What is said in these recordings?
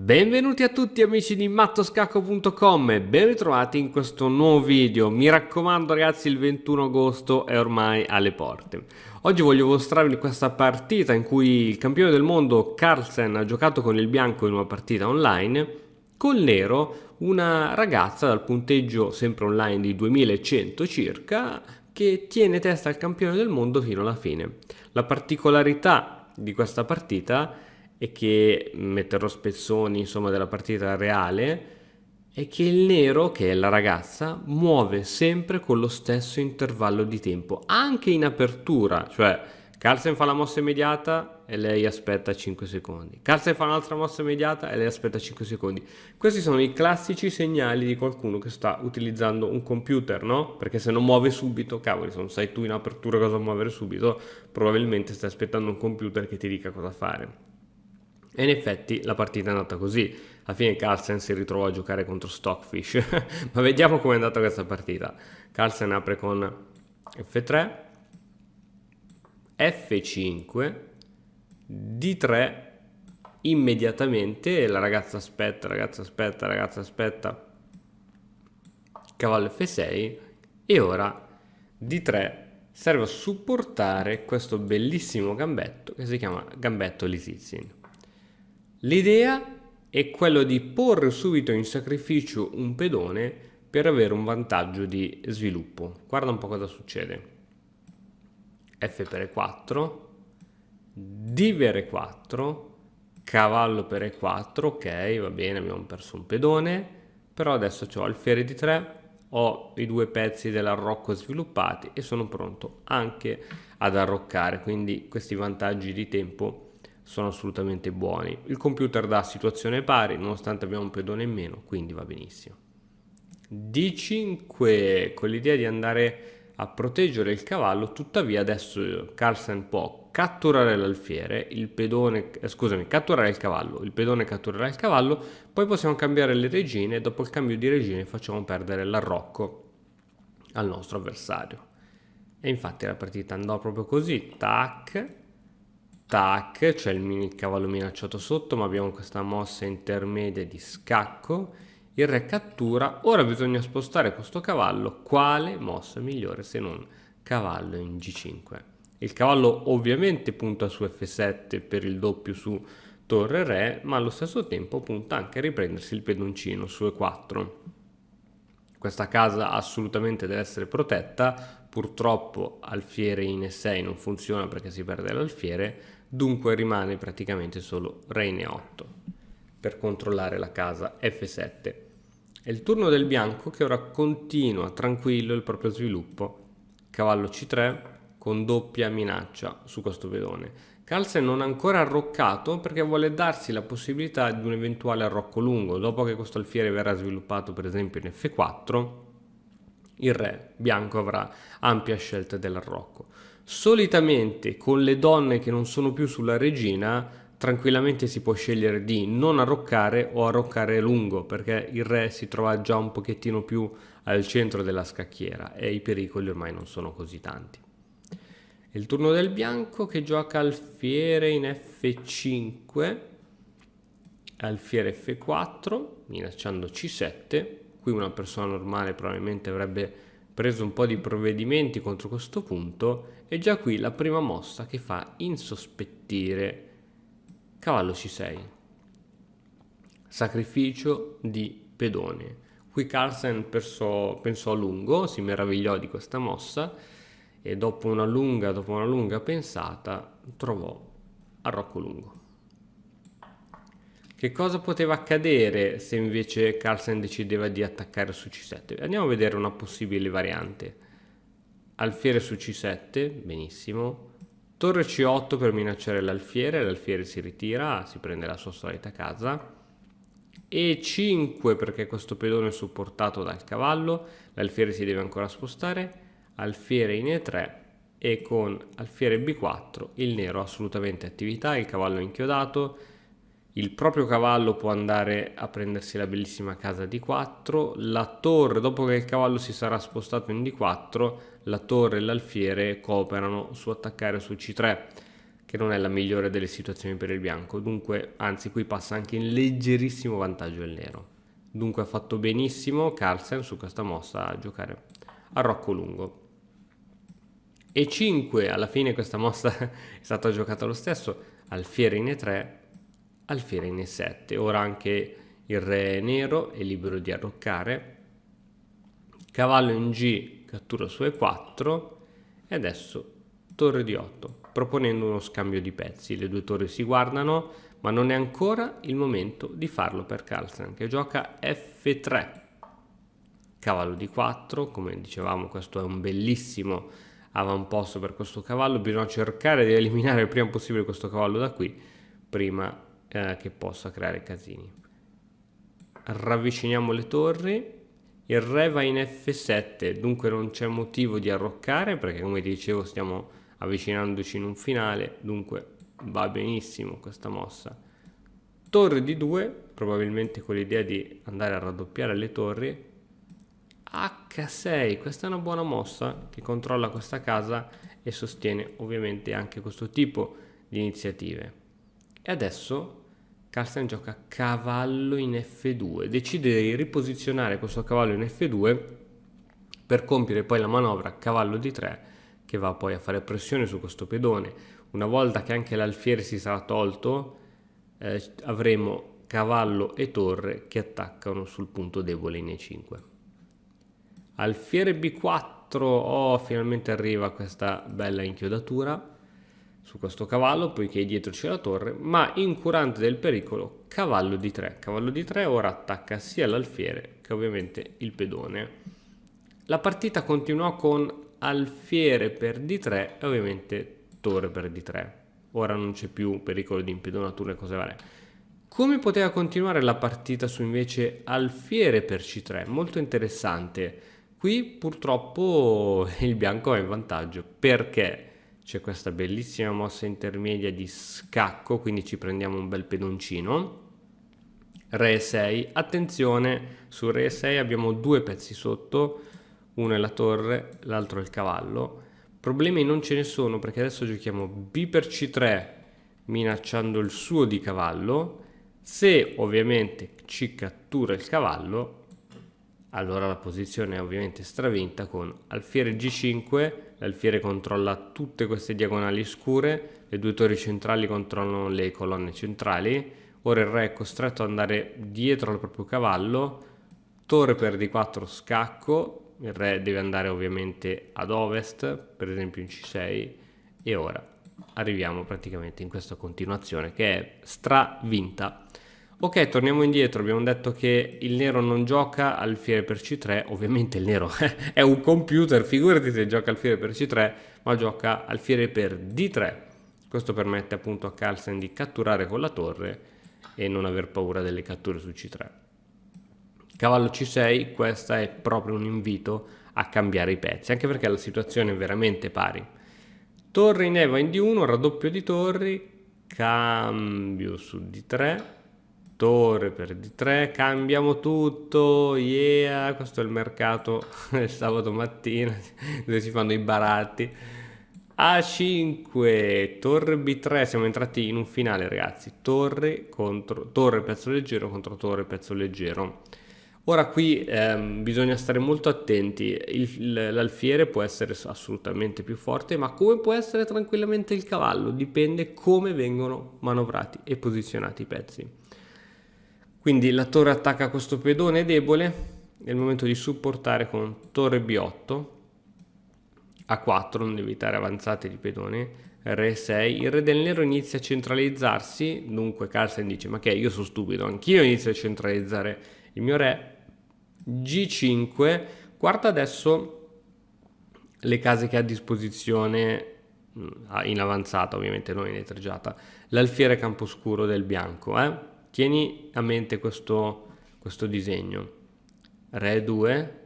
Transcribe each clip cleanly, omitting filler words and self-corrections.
Benvenuti a tutti amici di mattoscacco.com e ben ritrovati in questo nuovo video. Mi raccomando ragazzi, il 21 agosto è ormai alle porte. Oggi voglio mostrarvi questa partita in cui il campione del mondo Carlsen ha giocato con il bianco in una partita online, col nero una ragazza dal punteggio sempre online di 2100 circa che tiene testa al campione del mondo fino alla fine. La particolarità di questa partita e che metterò spezzoni insomma della partita reale è che il nero, che è la ragazza, muove sempre con lo stesso intervallo di tempo anche in apertura, cioè Carlsen fa la mossa immediata e lei aspetta 5 secondi, Carlsen fa un'altra mossa immediata e lei aspetta 5 secondi. Questi sono i classici segnali di qualcuno che sta utilizzando un computer, no? Perché se non muove subito, cavoli, se non sai tu in apertura cosa muovere subito, probabilmente stai aspettando un computer che ti dica cosa fare. E in effetti la partita è andata così. Alla fine Carlsen si ritrovò a giocare contro Stockfish. Ma vediamo com'è andata questa partita. Carlsen apre con F3, F5, D3 immediatamente. La ragazza aspetta, cavallo F6 e ora D3 serve a supportare questo bellissimo gambetto che si chiama gambetto Lizizin. L'idea è quello di porre subito in sacrificio un pedone per avere un vantaggio di sviluppo. Guarda un po' cosa succede. F per E4, D per E4, cavallo per E4, ok, va bene, abbiamo perso un pedone, però adesso ho alfiere D3, ho i due pezzi dell'arrocco sviluppati e sono pronto anche ad arroccare, quindi questi vantaggi di tempo sono assolutamente buoni. Il computer dà situazione pari nonostante abbiamo un pedone in meno, quindi va benissimo. D5 con l'idea di andare a proteggere il cavallo, tuttavia adesso Carlsen può catturare l'alfiere, il pedone, catturare il cavallo, il pedone catturerà il cavallo, poi possiamo cambiare le regine e dopo il cambio di regine facciamo perdere l'arrocco al nostro avversario. E infatti la partita andò proprio così, tac, tac, c'è il cavallo minacciato sotto, ma abbiamo questa mossa intermedia di scacco, il re cattura, ora bisogna spostare questo cavallo, quale mossa migliore se non cavallo in G5. Il cavallo ovviamente punta su F7 per il doppio su torre re, ma allo stesso tempo punta anche a riprendersi il pedoncino su E4. Questa casa assolutamente deve essere protetta, purtroppo alfiere in E6 non funziona perché si perde l'alfiere, dunque rimane praticamente solo re in E8 per controllare la casa F7. È il turno del bianco che ora continua tranquillo il proprio sviluppo. Cavallo C3 con doppia minaccia su questo pedone. Carlsen non ha ancora arroccato perché vuole darsi la possibilità di un eventuale arrocco lungo. Dopo che questo alfiere verrà sviluppato per esempio in F4, il re bianco avrà ampia scelta dell'arrocco. Solitamente con le donne che non sono più sulla regina tranquillamente si può scegliere di non arroccare o arroccare lungo perché il re si trova già un pochettino più al centro della scacchiera e i pericoli ormai non sono così tanti. È il turno del bianco che gioca alfiere in F5, alfiere F4 minacciando C7. Qui una persona normale probabilmente avrebbe preso un po' di provvedimenti contro questo punto e già qui la prima mossa che fa insospettire cavallo C6, sacrificio di pedone. Qui Carlsen pensò a lungo, si meravigliò di questa mossa e dopo una lunga pensata trovò arrocco lungo. Che cosa poteva accadere se invece Carlsen decideva di attaccare su C7? Andiamo a vedere una possibile variante. Alfiere su C7, benissimo. Torre C8 per minacciare l'alfiere si ritira, si prende la sua solita casa. E5 perché questo pedone è supportato dal cavallo, l'alfiere si deve ancora spostare. Alfiere in E3 e con alfiere B4 il nero ha assolutamente attività, il cavallo è inchiodato. Il proprio cavallo può andare a prendersi la bellissima casa D4, la torre, dopo che il cavallo si sarà spostato in D4, la torre e l'alfiere cooperano su attaccare su C3. che non è la migliore delle situazioni per il bianco, dunque anzi qui passa anche in leggerissimo vantaggio il nero. Dunque ha fatto benissimo Carlsen su questa mossa a giocare a rocco lungo. E5, alla fine questa mossa è stata giocata lo stesso, alfiere in E3, alfiere in E7. Ora anche il re nero è libero di arroccare, cavallo in G cattura su E4 e adesso torre di 8, proponendo uno scambio di pezzi. Le due torri si guardano, ma non è ancora il momento di farlo per Carlsen, che gioca F3. Cavallo di 4, come dicevamo questo è un bellissimo avamposto per questo cavallo, bisogna cercare di eliminare il prima possibile questo cavallo da qui, prima che possa creare casini. Ravviciniamo le torri, il re va in F7, dunque non c'è motivo di arroccare, perché come dicevo stiamo avvicinandoci in un finale, dunque va benissimo questa mossa. Torre di 2, probabilmente con l'idea di andare a raddoppiare le torri. H6, questa è una buona mossa che controlla questa casa e sostiene ovviamente anche questo tipo di iniziative. E adesso Carlsen gioca cavallo in F2, decide di riposizionare questo cavallo in F2 per compiere poi la manovra cavallo di 3 che va poi a fare pressione su questo pedone. Una volta che anche l'alfiere si sarà tolto, avremo cavallo e torre che attaccano sul punto debole in E5. Alfiere B4, oh, finalmente arriva questa bella inchiodatura su questo cavallo, poiché dietro c'è la torre, ma incurante del pericolo, cavallo D3. Cavallo D3 ora attacca sia l'alfiere che ovviamente il pedone. La partita continuò con alfiere per D3 e ovviamente torre per D3. Ora non c'è più pericolo di impedonature e cose varie. Come poteva continuare la partita su invece alfiere per C3? Molto interessante. Qui purtroppo il bianco è in vantaggio perché c'è questa bellissima mossa intermedia di scacco, quindi ci prendiamo un bel pedoncino. Re 6, attenzione, su Re 6 abbiamo due pezzi sotto, uno è la torre, l'altro è il cavallo. Problemi non ce ne sono perché adesso giochiamo B per C3 minacciando il suo di cavallo. Se ovviamente ci cattura il cavallo, allora la posizione è ovviamente stravinta con alfiere G5, l'alfiere controlla tutte queste diagonali scure, le due torri centrali controllano le colonne centrali, ora il re è costretto ad andare dietro al proprio cavallo, torre per D4 scacco, il re deve andare ovviamente ad ovest, per esempio in C6, e ora arriviamo praticamente in questa continuazione che è stravinta. Ok, torniamo indietro, abbiamo detto che il nero non gioca alfiere per C3, ovviamente il nero è un computer, figurati se gioca alfiere per C3, ma gioca alfiere per D3. Questo permette appunto a Carlsen di catturare con la torre e non aver paura delle catture su C3. Cavallo C6, questa è proprio un invito a cambiare i pezzi, anche perché la situazione è veramente pari. Torre in Eva in D1, raddoppio di torri, cambio su D3, torre per D3, cambiamo tutto, yeah, questo è il mercato del sabato mattina dove si fanno i baratti. A5, torre B3, siamo entrati in un finale ragazzi, torre contro torre pezzo leggero contro torre pezzo leggero. Ora qui bisogna stare molto attenti, l'alfiere può essere assolutamente più forte, ma come può essere tranquillamente il cavallo, dipende come vengono manovrati e posizionati i pezzi. Quindi la torre attacca questo pedone debole, è il momento di supportare con torre B8, A4, non evitare avanzate di pedoni, Re 6, il re del nero inizia a centralizzarsi, dunque Carlsen dice ma che io sono stupido, anch'io inizio a centralizzare il mio re, G5, guarda adesso le case che ha a disposizione in avanzata, ovviamente non in etreggiata, l'alfiere camposcuro del bianco, tieni a mente questo disegno, Re 2,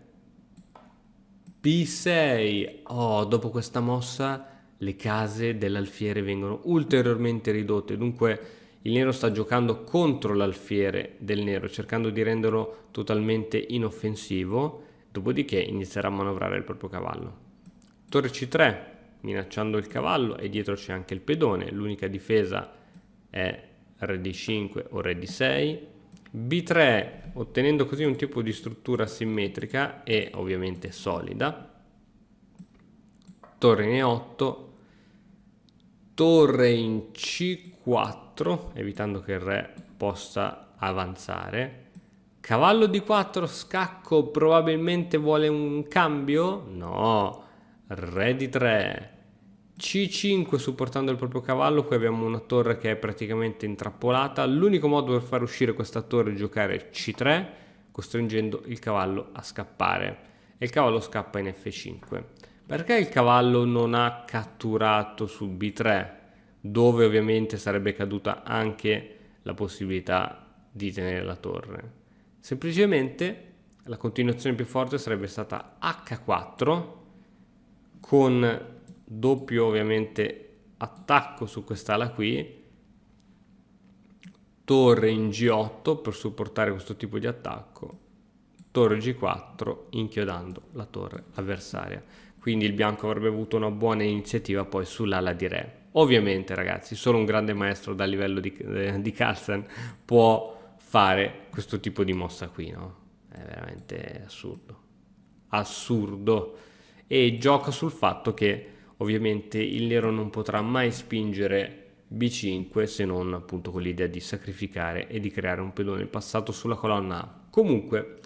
B6, oh, dopo questa mossa le case dell'alfiere vengono ulteriormente ridotte, dunque il nero sta giocando contro l'alfiere del nero, cercando di renderlo totalmente inoffensivo, dopodiché inizierà a manovrare il proprio cavallo. Torre C3, minacciando il cavallo, e dietro c'è anche il pedone. L'unica difesa è re di 5 o re di 6. B3, ottenendo così un tipo di struttura simmetrica e ovviamente solida. Torre in E8, torre in C4, evitando che il re possa avanzare. Cavallo D4, scacco, probabilmente vuole un cambio? No, re di 3, C5 supportando il proprio cavallo. Qui abbiamo una torre che è praticamente intrappolata. L'unico modo per far uscire questa torre è giocare C3, costringendo il cavallo a scappare, e il cavallo scappa in F5. Perché il cavallo non ha catturato su B3, dove ovviamente sarebbe caduta anche la possibilità di tenere la torre? Semplicemente la continuazione più forte sarebbe stata H4, con doppio ovviamente attacco su quest'ala qui, torre in G8 per supportare questo tipo di attacco, torre G4 inchiodando la torre avversaria. Quindi il bianco avrebbe avuto una buona iniziativa poi sull'ala di re. Ovviamente ragazzi, solo un grande maestro dal livello di Carlsen può fare questo tipo di mossa qui, no? È veramente assurdo. Assurdo. E gioca sul fatto che ovviamente il nero non potrà mai spingere B5 se non appunto con l'idea di sacrificare e di creare un pedone passato sulla colonna A. Comunque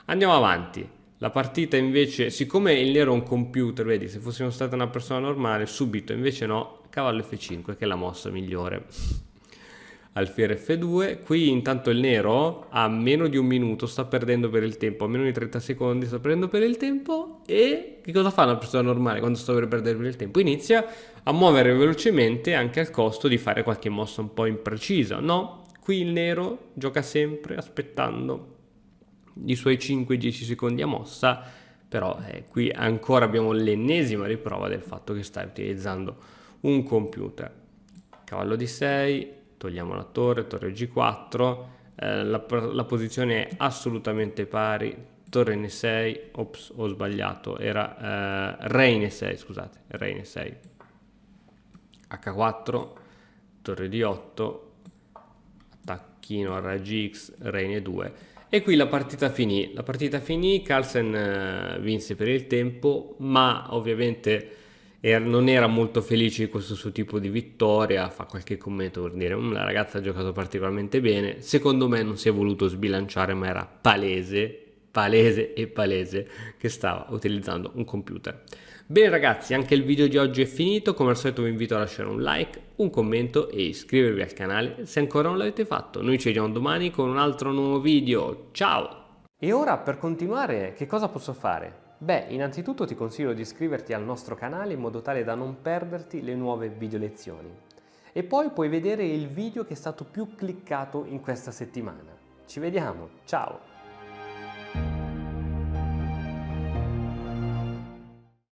andiamo avanti. La partita invece, siccome il nero è un computer, vedi, se fossimo stata una persona normale subito, invece no, cavallo F5 che è la mossa migliore. Alfiere F2, qui intanto il nero a meno di un minuto sta perdendo per il tempo, a meno di 30 secondi sta perdendo per il tempo, e che cosa fa una persona normale quando sta per perdere per il tempo? Inizia a muovere velocemente anche al costo di fare qualche mossa un po' imprecisa. No, qui il nero gioca sempre aspettando i suoi 5-10 secondi a mossa, però qui ancora abbiamo l'ennesima riprova del fatto che stai utilizzando un computer. Cavallo di 6, togliamo la torre, torre G4, la posizione è assolutamente pari, torre in E6, ops, ho sbagliato, era re in E6, scusate, re in E6, H4, torre D8, attacchino a re GX, re in E2, e qui la partita finì, Carlsen vinse per il tempo, ma ovviamente non era molto felice di questo suo tipo di vittoria. Fa qualche commento per dire la ragazza ha giocato particolarmente bene, secondo me non si è voluto sbilanciare, ma era palese che stava utilizzando un computer. Bene ragazzi, anche il video di oggi è finito. Come al solito vi invito a lasciare un like, un commento e iscrivervi al canale se ancora non l'avete fatto. Noi ci vediamo domani con un altro nuovo video. Ciao! E ora, per continuare, che cosa posso fare? Beh, innanzitutto ti consiglio di iscriverti al nostro canale in modo tale da non perderti le nuove video lezioni. E poi puoi vedere il video che è stato più cliccato in questa settimana. Ci vediamo, ciao!